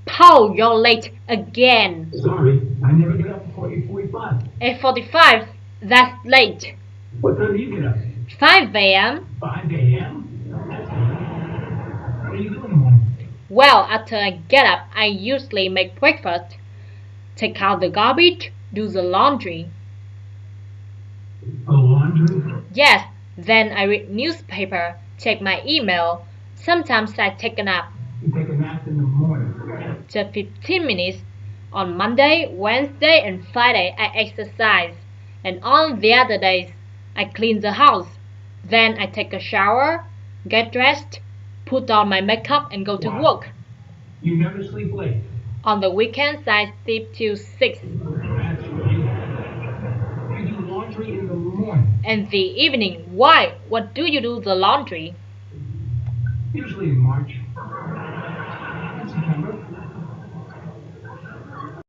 Paul, you're late again. Sorry, I never get up before 8:45. 8:45. That's late. What time do you get up? 5 a.m. 5 a.m.? That's late. What do you do in the morning? Well, after I get up, I usually make breakfast, take out the garbage, do the laundry. Oh, laundry? Yes, then I read newspaper, check my email. Sometimes I take a nap. You take a nap in the morning. Just 15 minutes. On Monday, Wednesday, and Friday, I exercise. And on the other days, I clean the house. Then I take a shower, get dressed, put on my makeup, and go to work. You never sleep late. On the weekends, I sleep till 6. That's late. You do laundry in the morning. And the evening, why? What do you do the laundry? Usually in March.